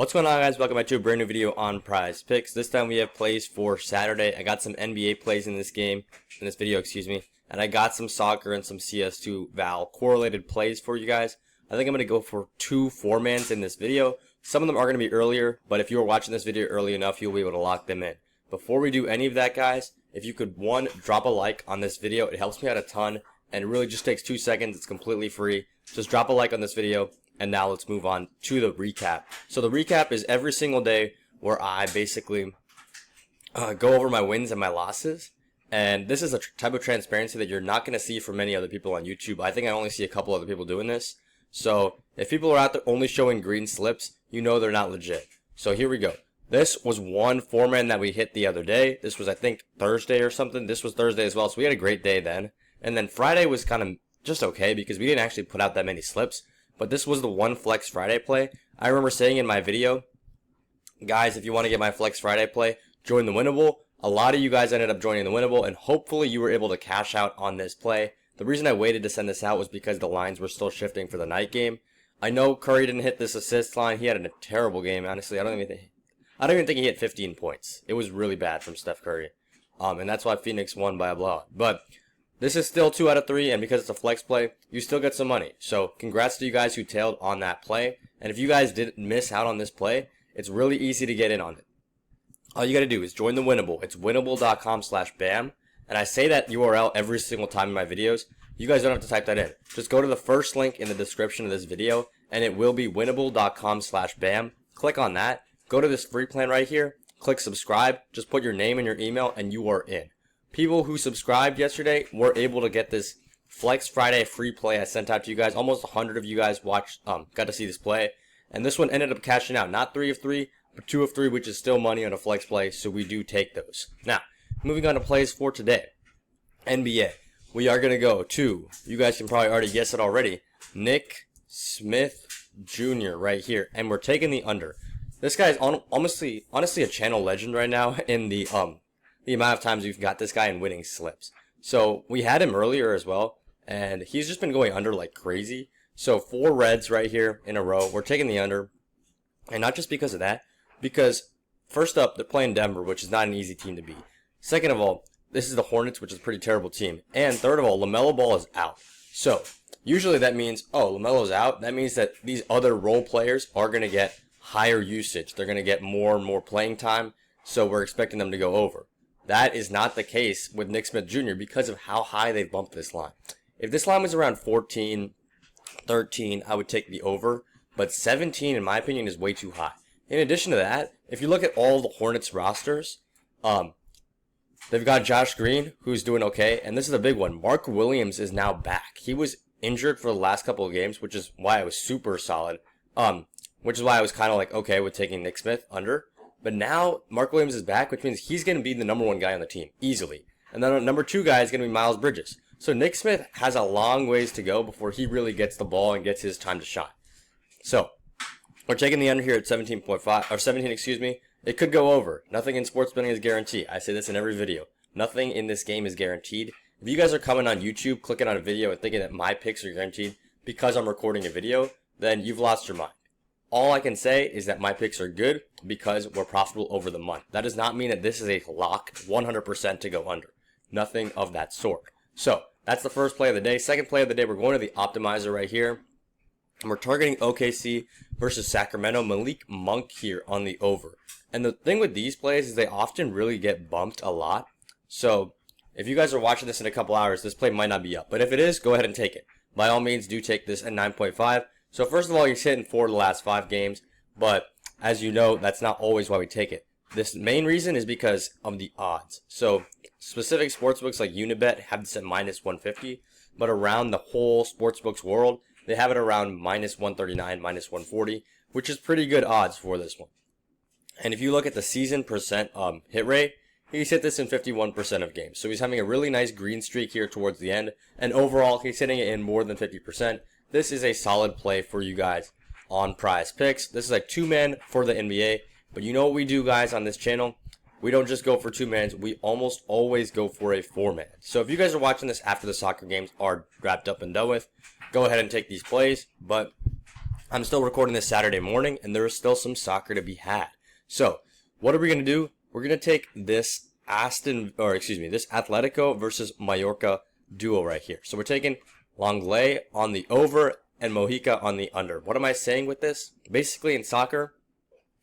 What's going on, guys? Welcome back to a brand new video on PrizePicks. This time we have plays for Saturday. I got some NBA plays in this video, and I got some soccer and some CS2 Val correlated plays for you guys. I think I'm going to go for two four-mans in this video. Some of them are going to be earlier, but if you were watching this video early enough, you'll be able to lock them in. Before we do any of that, guys, if you could, one, drop a like on this video. It helps me out a ton, and it really just takes 2 seconds. It's completely free. Just drop a like on this video. And now let's move on to the recap. So the recap is every single day where I basically go over my wins and my losses. And this is a type of transparency that you're not going to see from many other people on YouTube. I think I only see a couple other people doing this. So if people are out there only showing green slips, you know they're not legit. So here we go. This was one four-man that we hit the other day. This was, I think, Thursday or something. This was Thursday as well. So we had a great day then. And then Friday was kind of just okay because we didn't actually put out that many slips. But this was the one Flex Friday play. I remember saying in my video, guys, if you want to get my Flex Friday play, join the Winnable. A lot of you guys ended up joining the Winnable, and hopefully you were able to cash out on this play. The reason I waited to send this out was because the lines were still shifting for the night game. I know Curry didn't hit this assist line. He had a terrible game, honestly. I don't even think he hit 15 points. It was really bad from Steph Curry. And that's why Phoenix won by a blowout. But this is still 2 out of 3, and because it's a flex play, you still get some money. So congrats to you guys who tailed on that play. And if you guys didn't miss out on this play, it's really easy to get in on it. All you got to do is join the Winnable. It's winnable.com/bam. And I say that URL every single time in my videos. You guys don't have to type that in. Just go to the first link in the description of this video, and it will be winnable.com/bam. Click on that. Go to this free plan right here. Click subscribe. Just put your name and your email, and you are in. People who subscribed yesterday were able to get this Flex Friday free play I sent out to you guys. Almost 100 of you guys got to see this play. And this one ended up cashing out. Not 3 of 3, but 2 of 3, which is still money on a flex play. So we do take those. Now, moving on to plays for today. NBA. We are going to go to, you guys can probably already guess it already, Nick Smith Jr. right here. And we're taking the under. This guy is honestly a channel legend right now in the amount of times we've got this guy in winning slips. So we had him earlier as well, and he's just been going under like crazy. So 4 reds right here in a row. We're taking the under, and not just because of that, because first up, they're playing Denver, which is not an easy team to beat. Second of all, this is the Hornets, which is a pretty terrible team. And third of all, LaMelo Ball is out. So usually that means, oh, LaMelo's out. That means that these other role players are going to get higher usage. They're going to get more and more playing time, so we're expecting them to go over. That is not the case with Nick Smith Jr. because of how high they've bumped this line. If this line was around 14, 13, I would take the over. But 17, in my opinion, is way too high. In addition to that, if you look at all the Hornets rosters, they've got Josh Green, who's doing okay. And this is a big one. Mark Williams is now back. He was injured for the last couple of games, which is why I was super solid. Which is why I was kind of like, okay, with taking Nick Smith under. But now Mark Williams is back, which means he's going to be the number 1 guy on the team, easily. And then number 2 guy is going to be Miles Bridges. So Nick Smith has a long ways to go before he really gets the ball and gets his time to shine. So we're taking the under here at 17.5, or 17, excuse me. It could go over. Nothing in sports betting is guaranteed. I say this in every video. Nothing in this game is guaranteed. If you guys are coming on YouTube, clicking on a video and thinking that my picks are guaranteed because I'm recording a video, then you've lost your mind. All I can say is that my picks are good because we're profitable over the month. That does not mean that this is a lock 100% to go under. Nothing of that sort. So that's the first play of the day. Second play of the day, we're going to the optimizer right here. And we're targeting OKC versus Sacramento. Malik Monk here on the over. And the thing with these plays is they often really get bumped a lot. So if you guys are watching this in a couple hours, this play might not be up. But if it is, go ahead and take it. By all means, do take this at 9.5. So first of all, he's hitting 4 of the last 5 games, but as you know, that's not always why we take it. This main reason is because of the odds. So specific sportsbooks like Unibet have this at minus 150, but around the whole sportsbooks world, they have it around minus 139, minus 140, which is pretty good odds for this one. And if you look at the season percent hit rate, he's hit this in 51% of games. So he's having a really nice green streak here towards the end, and overall, he's hitting it in more than 50%. This is a solid play for you guys on PrizePicks. This is a 2-man for the NBA. But you know what we do, guys, on this channel? We don't just go for 2-mans. We almost always go for a 4-man. So if you guys are watching this after the soccer games are wrapped up and done with, go ahead and take these plays. But I'm still recording this Saturday morning, and there is still some soccer to be had. So, what are we going to do? We're going to take this this Atletico versus Mallorca duo right here. So we're taking Langley on the over and Mojica on the under. What am I saying with this? Basically, in soccer,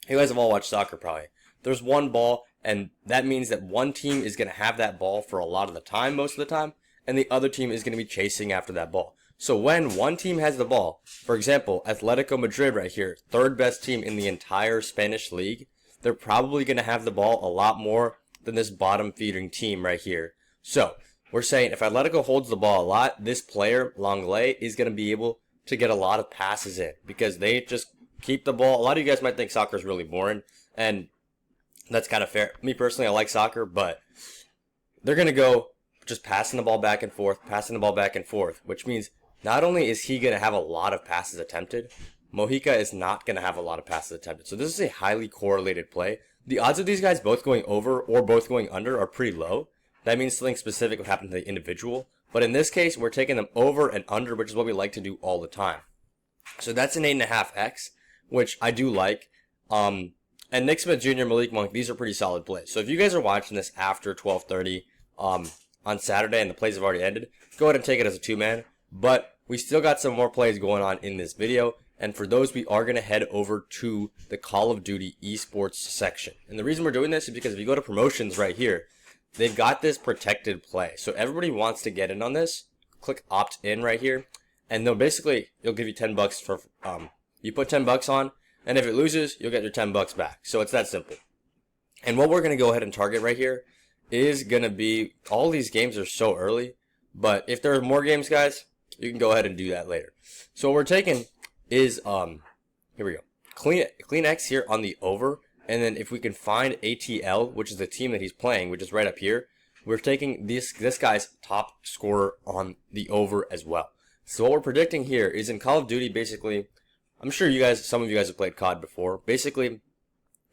you guys have all watched soccer probably. There's one ball, and that means that one team is going to have that ball for a lot of the time, most of the time, and the other team is going to be chasing after that ball. So when one team has the ball, for example, Atletico Madrid right here, third best team in the entire Spanish league, they're probably going to have the ball a lot more than this bottom feeding team right here. So we're saying if Atletico holds the ball a lot, this player, Langley, is going to be able to get a lot of passes in because they just keep the ball. A lot of you guys might think soccer is really boring, and that's kind of fair. Me personally, I like soccer, but they're going to go just passing the ball back and forth, which means not only is he going to have a lot of passes attempted, Mojica is not going to have a lot of passes attempted. So this is a highly correlated play. The odds of these guys both going over or both going under are pretty low. That means something specific would happen to the individual. But in this case, we're taking them over and under, which is what we like to do all the time. So that's an 8.5x, which I do like. And Nick Smith Jr., Malik Monk, these are pretty solid plays. So if you guys are watching this after 12:30 on Saturday and the plays have already ended, go ahead and take it as a two-man. But we still got some more plays going on in this video. And for those, we are going to head over to the Call of Duty esports section. And the reason we're doing this is because if you go to promotions right here, they've got this protected play. So everybody wants to get in on this. Click opt in right here. And they'll it'll give you 10 bucks for, you put 10 bucks on, and if it loses, you'll get your 10 bucks back. So it's that simple. And what we're going to go ahead and target right here is going to be, all these games are so early, but if there are more games, guys, you can go ahead and do that later. So what we're taking is, here we go, clean X here on the over, and then if we can find ATL, which is the team that he's playing, which is right up here, we're taking this guy's top scorer on the over as well. So what we're predicting here is in Call of Duty, basically, I'm sure some of you guys have played COD before. Basically,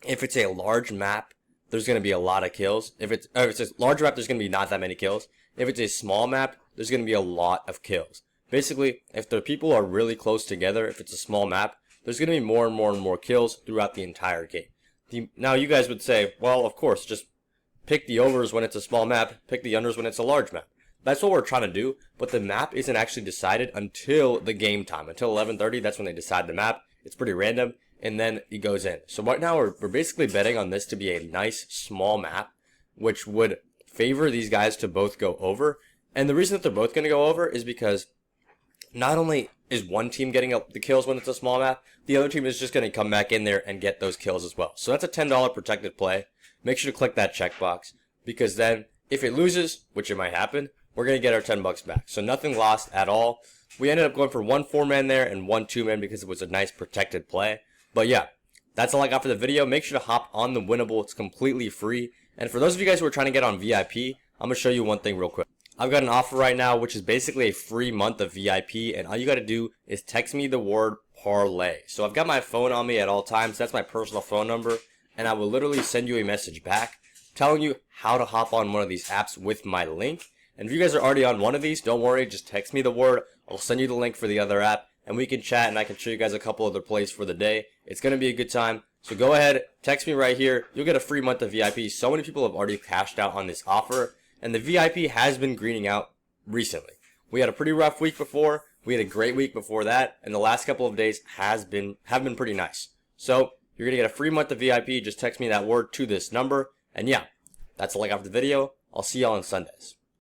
if it's a large map, there's going to be a lot of kills. If it's a large map, there's going to be not that many kills. If it's a small map, there's going to be a lot of kills. Basically, if the people are really close together, if it's a small map, there's going to be more and more and more kills throughout the entire game. Now, you guys would say, well, of course, just pick the overs when it's a small map, pick the unders when it's a large map. That's what we're trying to do, but the map isn't actually decided until the game time. Until 11:30, that's when they decide the map. It's pretty random, and then it goes in. So right now, we're basically betting on this to be a nice, small map, which would favor these guys to both go over. And the reason that they're both going to go over is because not only is one team getting the kills when it's a small map, the other team is just going to come back in there and get those kills as well. So that's a $10 protected play. Make sure to click that checkbox, because then if it loses, which it might happen, we're going to get our 10 bucks back. So nothing lost at all. We ended up going for one 4-man there and one 2-man because it was a nice protected play. But yeah, that's all I got for the video. Make sure to hop on the Winnable. It's completely free. And for those of you guys who are trying to get on VIP, I'm going to show you one thing real quick. I've got an offer right now, which is basically a free month of VIP, and all you got to do is text me the word parlay. So I've got my phone on me at all times. That's my personal phone number, and I will literally send you a message back telling you how to hop on one of these apps with my link. And if you guys are already on one of these, don't worry, just text me the word. I'll send you the link for the other app, and we can chat, and I can show you guys a couple other plays for the day. It's going to be a good time. So go ahead, text me right here. You'll get a free month of VIP. So many people have already cashed out on this offer. And the VIP has been greening out recently. We had a pretty rough week before. We had a great week before that. And the last couple of days have been pretty nice. So you're going to get a free month of VIP. Just text me that word to this number. And yeah, that's all I got for the video. I'll see y'all on Sundays.